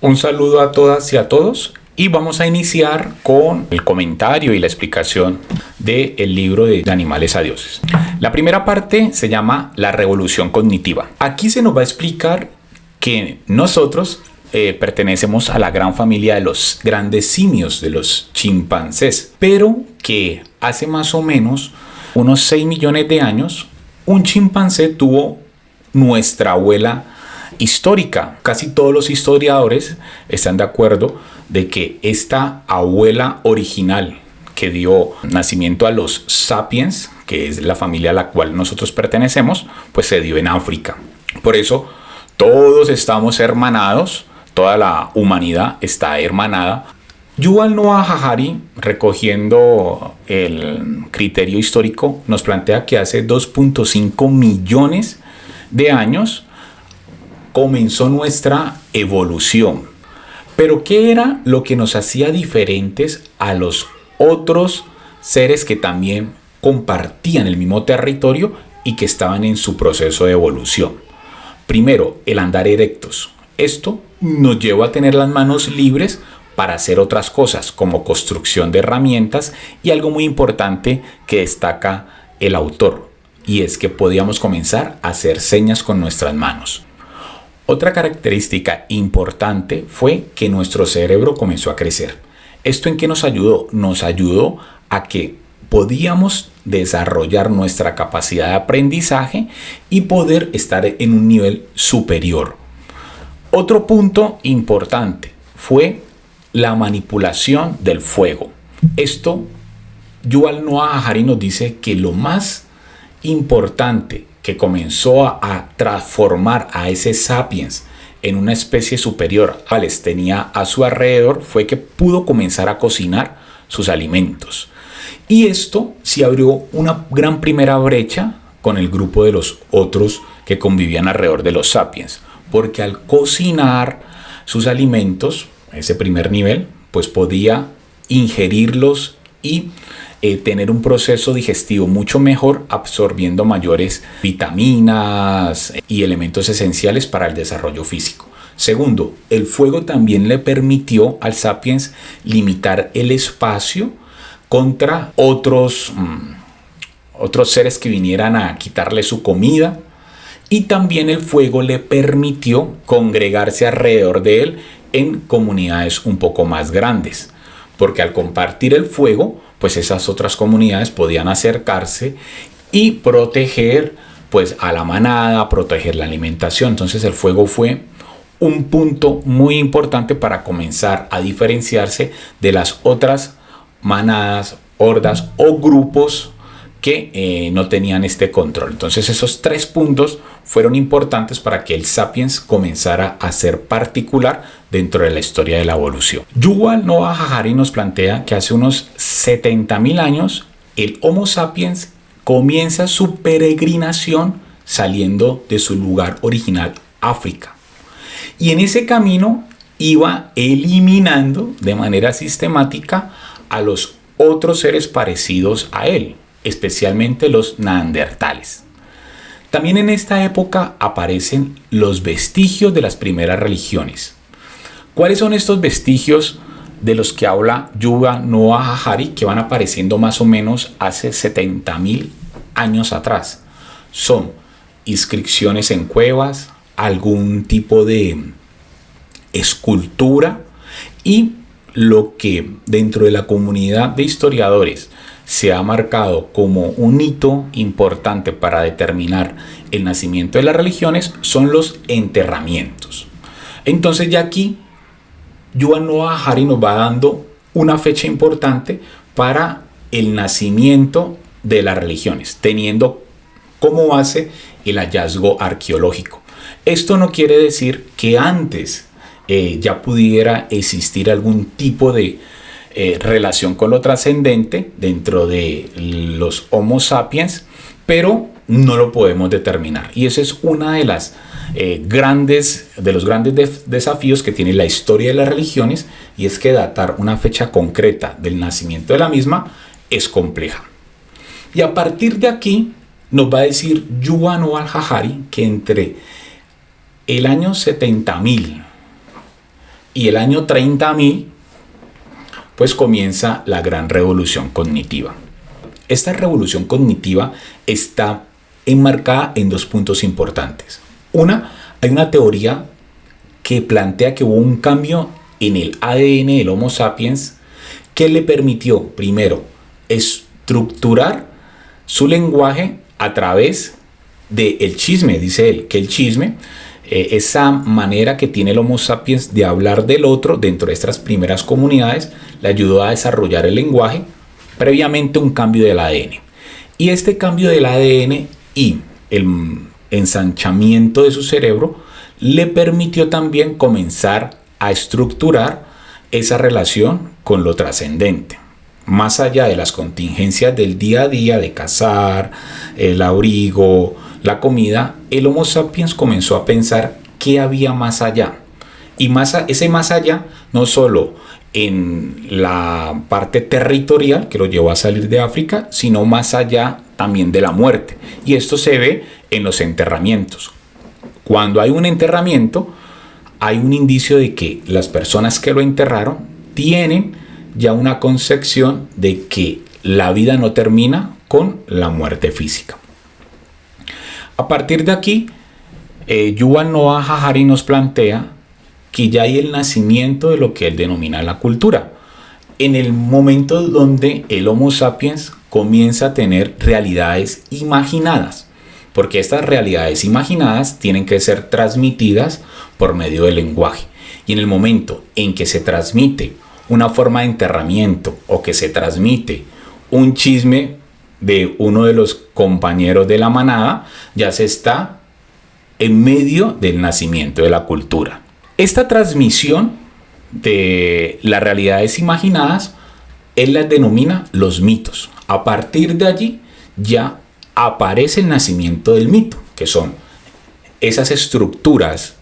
Un saludo a todas y a todos y vamos a iniciar con el comentario y la explicación del libro de Animales a Dioses. La primera parte se llama La Revolución Cognitiva. Aquí se nos va a explicar que nosotros pertenecemos a la gran familia de los grandes simios, de los chimpancés, pero que hace más o menos unos 6 millones de años un chimpancé tuvo nuestra abuela histórica. Casi todos los historiadores están de acuerdo de que esta abuela original que dio nacimiento a los sapiens, que es la familia a la cual nosotros pertenecemos, pues se dio en África. Por eso todos estamos hermanados, toda la humanidad está hermanada. Yuval Noah Harari, recogiendo el criterio histórico, nos plantea que hace 2.5 millones de años comenzó nuestra evolución. Pero ¿qué era lo que nos hacía diferentes a los otros seres que también compartían el mismo territorio y que estaban en su proceso de evolución? Primero, el andar erectos. Esto nos llevó a tener las manos libres para hacer otras cosas, como construcción de herramientas y algo muy importante que destaca el autor, y es que podíamos comenzar a hacer señas con nuestras manos. Otra característica importante fue que nuestro cerebro comenzó a crecer. ¿Esto en qué nos ayudó? Nos ayudó a que podíamos desarrollar nuestra capacidad de aprendizaje y poder estar en un nivel superior. Otro punto importante fue la manipulación del fuego. Esto, Yuval Noah Harari nos dice que lo más importante que comenzó a transformar a ese sapiens en una especie superior a les tenía a su alrededor fue que pudo comenzar a cocinar sus alimentos. Y esto sí abrió una gran primera brecha con el grupo de los otros que convivían alrededor de los sapiens, porque al cocinar sus alimentos, ese primer nivel, pues podía ingerirlos y tener un proceso digestivo mucho mejor, absorbiendo mayores vitaminas y elementos esenciales para el desarrollo físico. Segundo, el fuego también le permitió al sapiens limitar el espacio contra otros seres que vinieran a quitarle su comida, y también el fuego le permitió congregarse alrededor de él en comunidades un poco más grandes, porque al compartir el fuego, pues esas otras comunidades podían acercarse y proteger pues a la manada, proteger la alimentación. Entonces el fuego fue un punto muy importante para comenzar a diferenciarse de las otras manadas, hordas o grupos que no tenían este control. Entonces esos 3 puntos fueron importantes para que el sapiens comenzara a ser particular dentro de la historia de la evolución. Yuval Noah Harari nos plantea que hace unos 70.000 años el Homo sapiens comienza su peregrinación saliendo de su lugar original, África. Y en ese camino iba eliminando de manera sistemática a los otros seres parecidos a él, especialmente los neandertales. También en esta época aparecen los vestigios de las primeras religiones. ¿Cuáles son estos vestigios de los que habla Yuval Noah Harari que van apareciendo más o menos hace 70.000 años atrás? Son inscripciones en cuevas, algún tipo de escultura y lo que dentro de la comunidad de historiadores se ha marcado como un hito importante para determinar el nacimiento de las religiones son los enterramientos. Entonces ya aquí Yuval Noah Harari nos va dando una fecha importante para el nacimiento de las religiones, teniendo como base el hallazgo arqueológico. Esto no quiere decir que antes ya pudiera existir algún tipo de relación con lo trascendente dentro de los Homo sapiens, pero no lo podemos determinar. Y ese es una de los grandes desafíos que tiene la historia de las religiones, y es que datar una fecha concreta del nacimiento de la misma es compleja. Y a partir de aquí nos va a decir Yuval Noah Harari que entre el año 70.000 y el año 30.000, pues comienza la gran revolución cognitiva. Esta revolución cognitiva está enmarcada en dos puntos importantes. Hay una teoría que plantea que hubo un cambio en el ADN del Homo sapiens que le permitió, primero, estructurar su lenguaje a través del chisme. Dice él que el chisme, esa manera que tiene el Homo sapiens de hablar del otro dentro de estas primeras comunidades, le ayudó a desarrollar el lenguaje, previamente un cambio del ADN. Y este cambio del ADN y el ensanchamiento de su cerebro le permitió también comenzar a estructurar esa relación con lo trascendente. Más allá de las contingencias del día a día, de cazar, el abrigo, la comida, el Homo sapiens comenzó a pensar qué había más allá. Y ese más allá, no solo en la parte territorial que lo llevó a salir de África, sino más allá también de la muerte. Y esto se ve en los enterramientos. Cuando hay un enterramiento, hay un indicio de que las personas que lo enterraron tienen ya una concepción de que la vida no termina con la muerte física. A partir de aquí, Yuval Noah Harari nos plantea que ya hay el nacimiento de lo que él denomina la cultura. En el momento donde el Homo sapiens comienza a tener realidades imaginadas, porque estas realidades imaginadas tienen que ser transmitidas por medio del lenguaje. Y en el momento en que se transmite una forma de enterramiento o que se transmite un chisme de uno de los compañeros de la manada, ya se está en medio del nacimiento de la cultura. Esta transmisión de las realidades imaginadas, él las denomina los mitos. A partir de allí ya aparece el nacimiento del mito, que son esas estructuras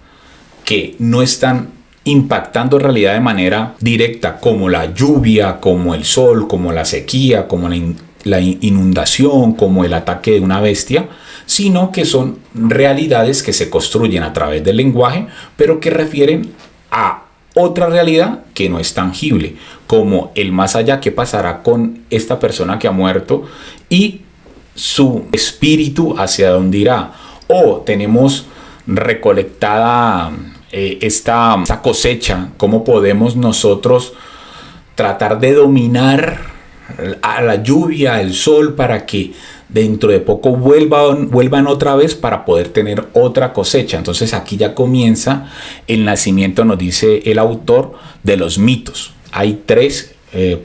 que no están impactando en realidad de manera directa, como la lluvia, como el sol, como la sequía, como la inundación, como el ataque de una bestia, sino que son realidades que se construyen a través del lenguaje, pero que refieren a otra realidad que no es tangible, como el más allá, qué pasará con esta persona que ha muerto y su espíritu hacia dónde irá. O tenemos recolectada esta cosecha, cómo podemos nosotros tratar de dominar a la lluvia, el sol, para que dentro de poco vuelvan otra vez para poder tener otra cosecha. Entonces aquí ya comienza el nacimiento, nos dice el autor, de los mitos. Hay tres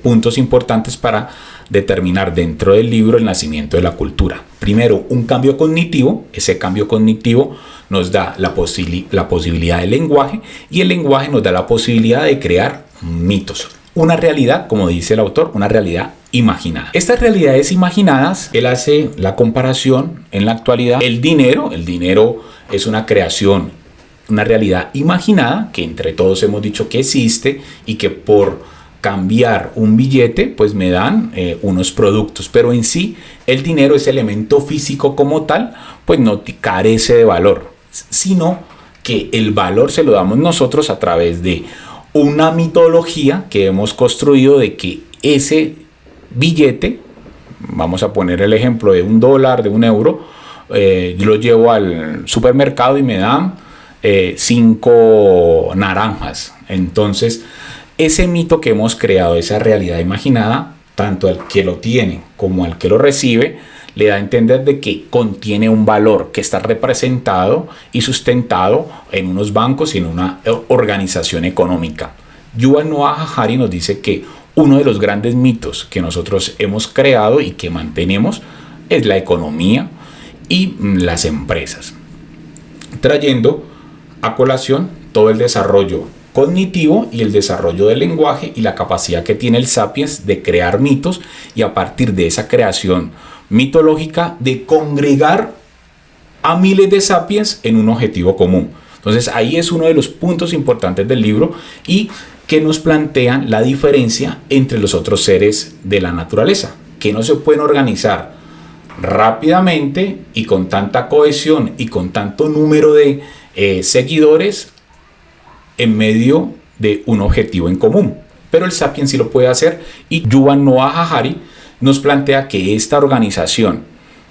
puntos importantes para determinar dentro del libro el nacimiento de la cultura. Primero, un cambio cognitivo. Ese cambio cognitivo nos da la posibilidad del lenguaje, y el lenguaje nos da la posibilidad de crear mitos. Una realidad, como dice el autor, una realidad imaginada. Estas realidades imaginadas, él hace la comparación en la actualidad. El dinero es una creación, una realidad imaginada que entre todos hemos dicho que existe y que por cambiar un billete pues me dan unos productos, pero en sí el dinero, ese elemento físico como tal, pues no carece de valor, sino que el valor se lo damos nosotros a través de una mitología que hemos construido de que ese billete, vamos a poner el ejemplo de $1, de €1, yo lo llevo al supermercado y me dan 5 naranjas. Entonces ese mito que hemos creado, esa realidad imaginada, tanto al que lo tiene como al que lo recibe, le da a entender de que contiene un valor que está representado y sustentado en unos bancos y en una organización económica. Yuval Noah Harari nos dice que uno de los grandes mitos que nosotros hemos creado y que mantenemos es la economía y las empresas, trayendo a colación todo el desarrollo cognitivo y el desarrollo del lenguaje y la capacidad que tiene el sapiens de crear mitos, y a partir de esa creación mitológica de congregar a miles de sapiens en un objetivo común. Entonces ahí es uno de los puntos importantes del libro y que nos plantean la diferencia entre los otros seres de la naturaleza, que no se pueden organizar rápidamente y con tanta cohesión y con tanto número de seguidores en medio de un objetivo en común. Pero el Sapiens sí lo puede hacer, y Yuval Noah Harari nos plantea que esta organización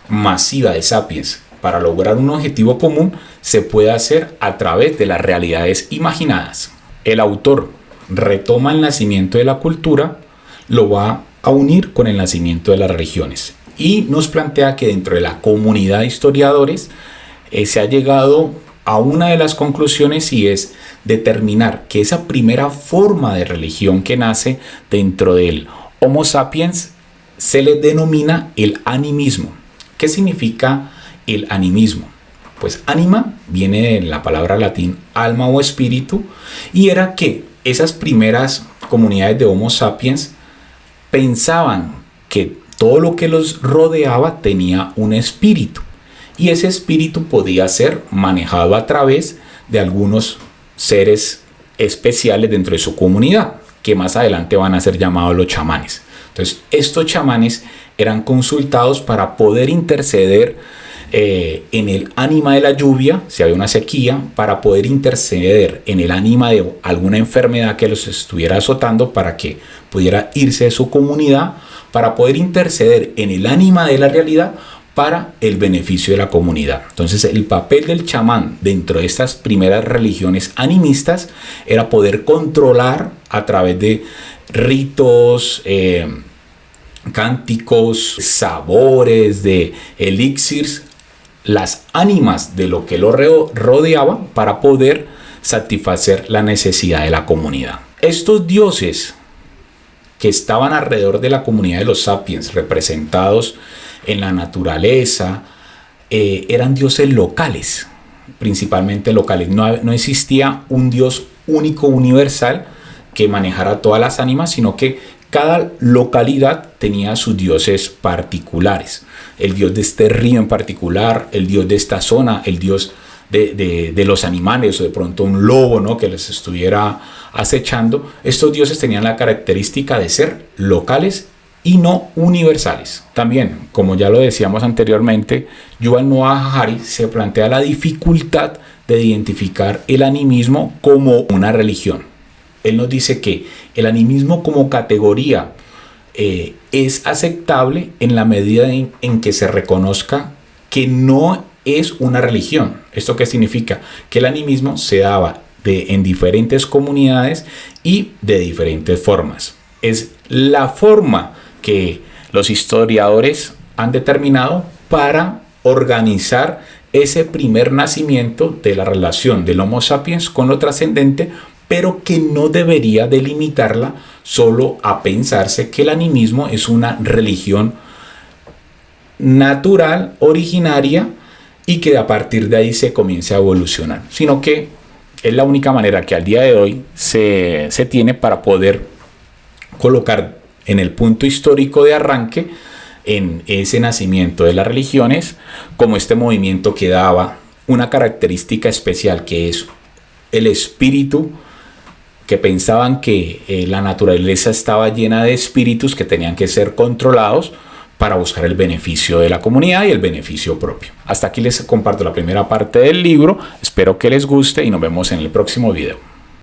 masiva de Sapiens para lograr un objetivo común se puede hacer a través de las realidades imaginadas. El autor retoma el nacimiento de la cultura, lo va a unir con el nacimiento de las religiones y nos plantea que dentro de la comunidad de historiadores se ha llegado a una de las conclusiones, y es determinar que esa primera forma de religión que nace dentro del Homo sapiens se le denomina el animismo. ¿Qué significa el animismo? Pues anima viene de la palabra latín alma o espíritu, y era que esas primeras comunidades de Homo sapiens pensaban que todo lo que los rodeaba tenía un espíritu, y ese espíritu podía ser manejado a través de algunos seres especiales dentro de su comunidad, que más adelante van a ser llamados los chamanes. Entonces, estos chamanes eran consultados para poder interceder en el ánima de la lluvia, si había una sequía, para poder interceder en el ánima de alguna enfermedad que los estuviera azotando para que pudiera irse de su comunidad, para poder interceder en el ánima de la realidad para el beneficio de la comunidad. Entonces, el papel del chamán dentro de estas primeras religiones animistas era poder controlar a través de ritos, cánticos, sabores, de elixirs, las ánimas de lo que lo rodeaba para poder satisfacer la necesidad de la comunidad. Estos dioses que estaban alrededor de la comunidad de los sapiens, representados en la naturaleza, eran dioses locales, principalmente locales. No existía un dios único, universal, que manejara todas las ánimas, sino que cada localidad tenía sus dioses particulares. El dios de este río en particular, el dios de esta zona, el dios de los animales, o de pronto un lobo, ¿no?, que les estuviera acechando. Estos dioses tenían la característica de ser locales y no universales. También, como ya lo decíamos anteriormente, Yuval Noah Harari se plantea la dificultad de identificar el animismo como una religión. Él nos dice que el animismo como categoría es aceptable en la medida en que se reconozca que no es una religión. ¿Esto qué significa? Que el animismo se daba en diferentes comunidades y de diferentes formas. Es la forma que los historiadores han determinado para organizar ese primer nacimiento de la relación del Homo sapiens con lo trascendente, pero que no debería delimitarla solo a pensarse que el animismo es una religión natural, originaria, y que a partir de ahí se comience a evolucionar, sino que es la única manera que al día de hoy se tiene para poder colocar en el punto histórico de arranque en ese nacimiento de las religiones como este movimiento que daba una característica especial, que es el espíritu, que pensaban que la naturaleza estaba llena de espíritus que tenían que ser controlados para buscar el beneficio de la comunidad y el beneficio propio. Hasta aquí les comparto la primera parte del libro. Espero que les guste y nos vemos en el próximo video.